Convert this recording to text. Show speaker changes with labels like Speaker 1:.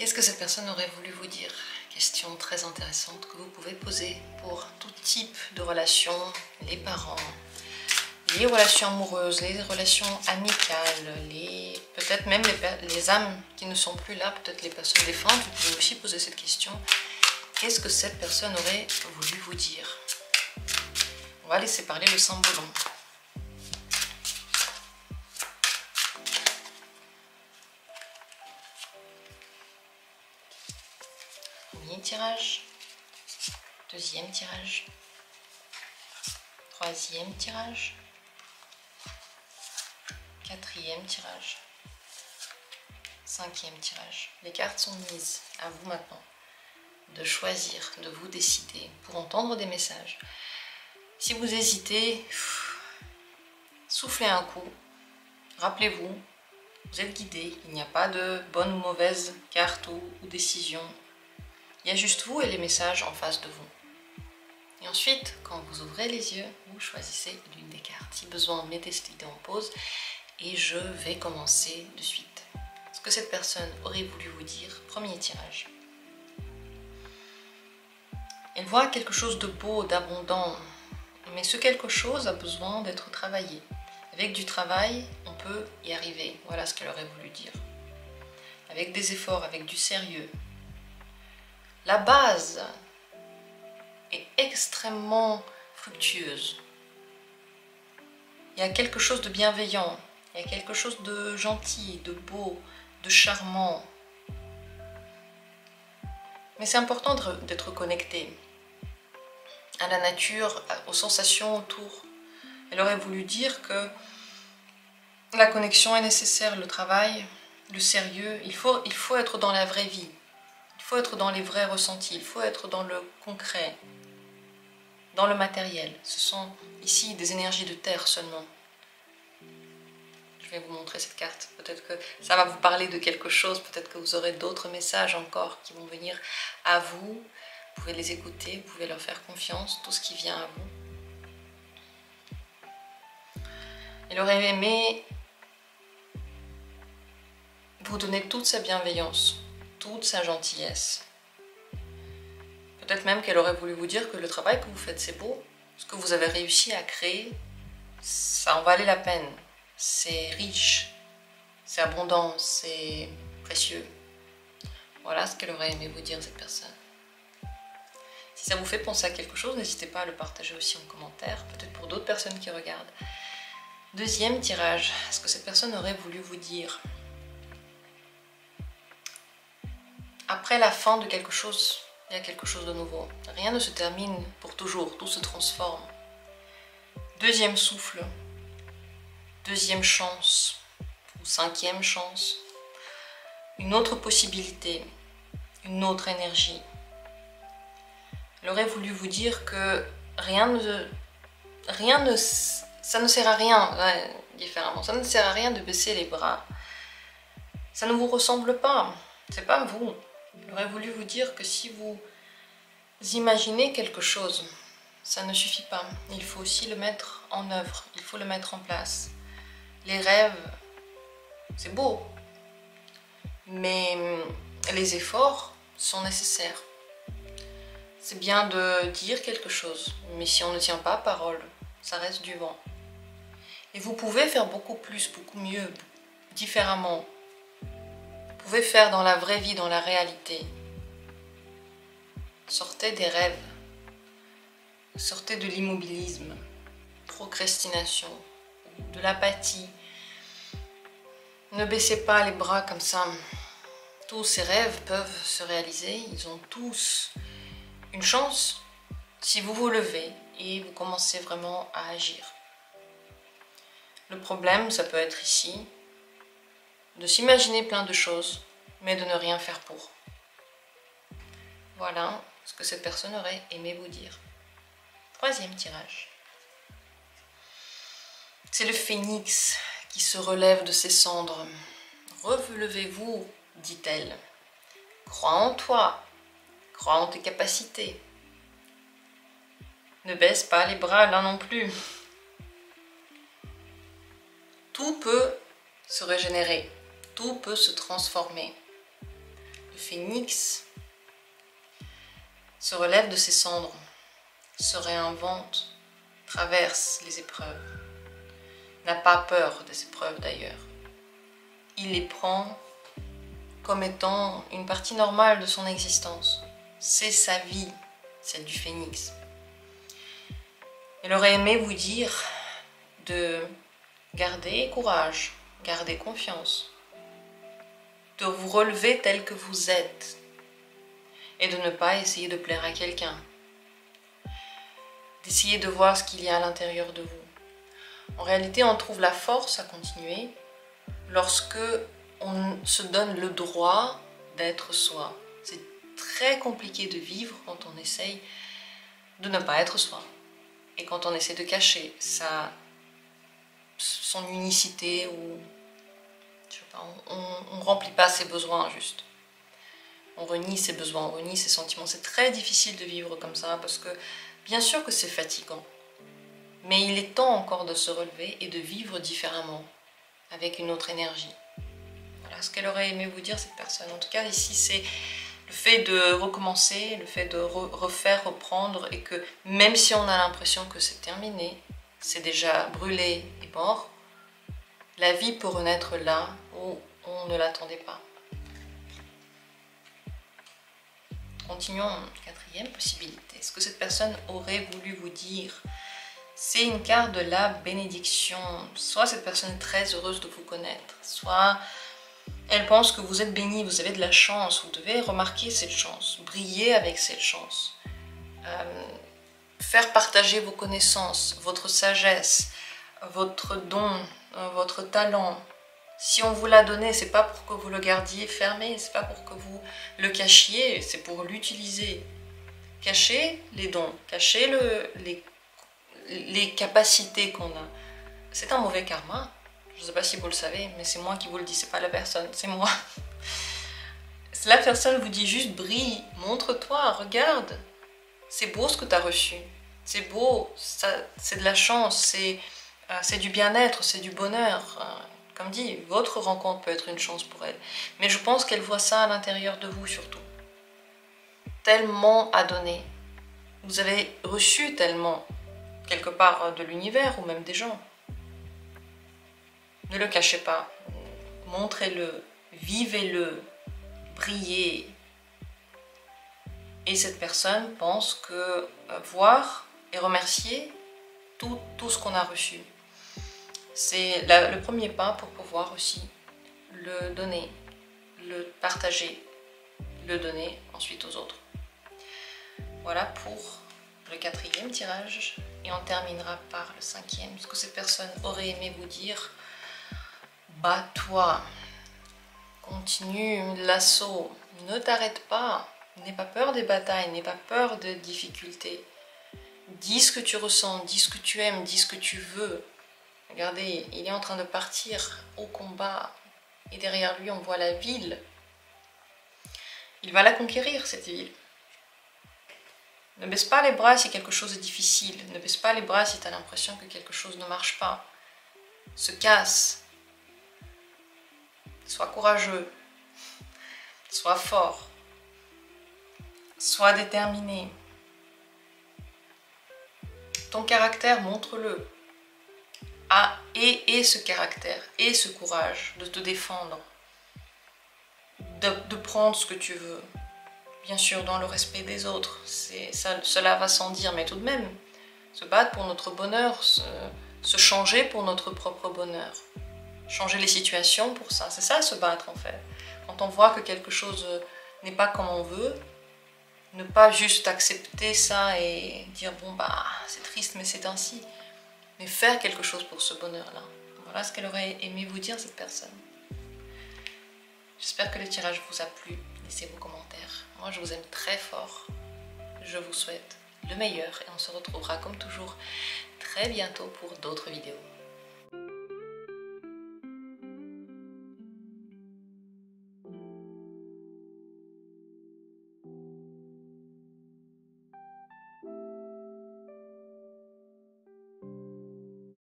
Speaker 1: Qu'est-ce que cette personne aurait voulu vous dire? Question très intéressante que vous pouvez poser pour tout type de relations, les parents, les relations amoureuses, les relations amicales, peut-être même les âmes qui ne sont plus là, peut-être les personnes défuntes. Vous pouvez aussi poser cette question. Qu'est-ce que cette personne aurait voulu vous dire? On va laisser parler le symbole. Premier tirage, deuxième tirage, troisième tirage, quatrième tirage, cinquième tirage. Les cartes sont mises à vous maintenant de choisir, de vous décider pour entendre des messages. Si vous hésitez, soufflez un coup, rappelez-vous, vous êtes guidé, il n'y a pas de bonne ou mauvaise carte ou décision. Il y a juste vous et les messages en face de vous. Et ensuite, quand vous ouvrez les yeux, vous choisissez l'une des cartes. Si besoin, mettez cette idée en pause et je vais commencer de suite. Ce que cette personne aurait voulu vous dire, premier tirage. Elle voit quelque chose de beau, d'abondant, mais ce quelque chose a besoin d'être travaillé. Avec du travail, on peut y arriver. Voilà ce qu'elle aurait voulu dire. Avec des efforts, avec du sérieux. La base est extrêmement fructueuse. Il y a quelque chose de bienveillant, il y a quelque chose de gentil, de beau, de charmant. Mais c'est important d'être connecté à la nature, aux sensations autour. Elle aurait voulu dire que la connexion est nécessaire, le travail, le sérieux. Il faut être dans la vraie vie. Il faut être dans les vrais ressentis. Il faut être dans le concret, dans le matériel. Ce sont ici des énergies de terre seulement. Je vais vous montrer cette carte. Peut-être que ça va vous parler de quelque chose. Peut-être que vous aurez d'autres messages encore qui vont venir à vous. Vous pouvez les écouter, vous pouvez leur faire confiance, tout ce qui vient à vous. Elle aurait aimé vous donner toute sa bienveillance, toute sa gentillesse. Peut-être même qu'elle aurait voulu vous dire que le travail que vous faites, c'est beau. Ce que vous avez réussi à créer, ça en valait la peine. C'est riche, c'est abondant, c'est précieux. Voilà ce qu'elle aurait aimé vous dire, cette personne. Si ça vous fait penser à quelque chose, n'hésitez pas à le partager aussi en commentaire, peut-être pour d'autres personnes qui regardent. Deuxième tirage, ce que cette personne aurait voulu vous dire. Après la fin de quelque chose, il y a quelque chose de nouveau. Rien ne se termine pour toujours, tout se transforme. Deuxième souffle, deuxième chance, ou cinquième chance, une autre possibilité, une autre énergie. Elle aurait voulu vous dire que ça ne sert à rien, différemment, ça ne sert à rien de baisser les bras. Ça ne vous ressemble pas, c'est pas vous. Elle aurait voulu vous dire que si vous imaginez quelque chose, ça ne suffit pas. Il faut aussi le mettre en œuvre, il faut le mettre en place. Les rêves, c'est beau, mais les efforts sont nécessaires. C'est bien de dire quelque chose, mais si on ne tient pas parole, ça reste du vent. Et vous pouvez faire beaucoup plus, beaucoup mieux, différemment. Vous pouvez faire dans la vraie vie, dans la réalité. Sortez des rêves. Sortez de l'immobilisme, procrastination, de l'apathie. Ne baissez pas les bras comme ça. Tous ces rêves peuvent se réaliser. Ils ont tous une chance si vous vous levez et vous commencez vraiment à agir. Le problème, ça peut être ici, de s'imaginer plein de choses, mais de ne rien faire pour. Voilà ce que cette personne aurait aimé vous dire. Troisième tirage. C'est le phénix qui se relève de ses cendres. Relevez-vous, dit-elle. Crois en toi. Crois en tes capacités. Ne baisse pas les bras là non plus. Tout peut se régénérer. Tout peut se transformer. Le le phénix se relève de ses cendres, se réinvente, traverse les épreuves, n'a pas peur des épreuves d'ailleurs. Il les prend comme étant une partie normale de son existence. C'est sa vie, celle du phénix. Elle aurait aimé vous dire de garder courage, garder confiance, de vous relever tel que vous êtes et de ne pas essayer de plaire à quelqu'un, d'essayer de voir ce qu'il y a à l'intérieur de vous. En réalité, on trouve la force à continuer lorsque on se donne le droit d'être soi. C'est très compliqué de vivre quand on essaye de ne pas être soi et quand on essaie de cacher son unicité ou je sais pas, on remplit pas ses besoins juste. On renie ses besoins, on renie ses sentiments. C'est très difficile de vivre comme ça parce que bien sûr que c'est fatigant. Mais il est temps encore de se relever et de vivre différemment, avec une autre énergie. Voilà ce qu'elle aurait aimé vous dire cette personne. En tout cas ici c'est le fait de recommencer, le fait de refaire, reprendre et que même si on a l'impression que c'est terminé, c'est déjà brûlé et mort, la vie peut renaître là où on ne l'attendait pas. Continuons, quatrième possibilité. Ce que cette personne aurait voulu vous dire, c'est une carte de la bénédiction. Soit cette personne est très heureuse de vous connaître, soit elle pense que vous êtes béni, vous avez de la chance, vous devez remarquer cette chance, briller avec cette chance, faire partager vos connaissances, votre sagesse, votre don, votre talent. Si on vous l'a donné, c'est pas pour que vous le gardiez fermé, c'est pas pour que vous le cachiez, c'est pour l'utiliser. Cachez les dons, cachez les capacités qu'on a. C'est un mauvais karma. Je ne sais pas si vous le savez, mais c'est moi qui vous le dis, c'est pas la personne, c'est moi. La personne vous dit juste brille, montre-toi, regarde. C'est beau ce que tu as reçu. C'est beau, c'est de la chance, c'est du bien-être, c'est du bonheur. Comme dit, votre rencontre peut être une chance pour elle. Mais je pense qu'elle voit ça à l'intérieur de vous surtout. Tellement à donner. Vous avez reçu tellement, quelque part, de l'univers ou même des gens. Ne le cachez pas. Montrez-le, vivez-le, brillez. Et cette personne pense que voir et remercier tout ce qu'on a reçu, c'est le premier pas pour pouvoir aussi le donner, le partager, le donner ensuite aux autres. Voilà pour le quatrième tirage. Et on terminera par le cinquième. Ce que cette personne aurait aimé vous dire. Bats-toi. Continue l'assaut. Ne t'arrête pas. N'aie pas peur des batailles, n'aie pas peur des difficultés. Dis ce que tu ressens, dis ce que tu aimes, dis ce que tu veux. Regardez, il est en train de partir au combat. Et derrière lui, on voit la ville. Il va la conquérir, cette ville. Ne baisse pas les bras si quelque chose est difficile. Ne baisse pas les bras si tu as l'impression que quelque chose ne marche pas. Se casse. Sois courageux. Sois fort. Sois déterminé. Ton caractère, montre-le. Et ce caractère, et ce courage de te défendre, de prendre ce que tu veux. Bien sûr, dans le respect des autres, cela va sans dire, mais tout de même, se battre pour notre bonheur, se changer pour notre propre bonheur. Changer les situations pour ça, c'est ça se battre en fait. Quand on voit que quelque chose n'est pas comme on veut, ne pas juste accepter ça et dire bon bah c'est triste mais c'est ainsi. Mais faire quelque chose pour ce bonheur-là. Voilà ce qu'elle aurait aimé vous dire cette personne. J'espère que le tirage vous a plu. Laissez vos commentaires. Moi je vous aime très fort. Je vous souhaite le meilleur et on se retrouvera comme toujours très bientôt pour d'autres vidéos.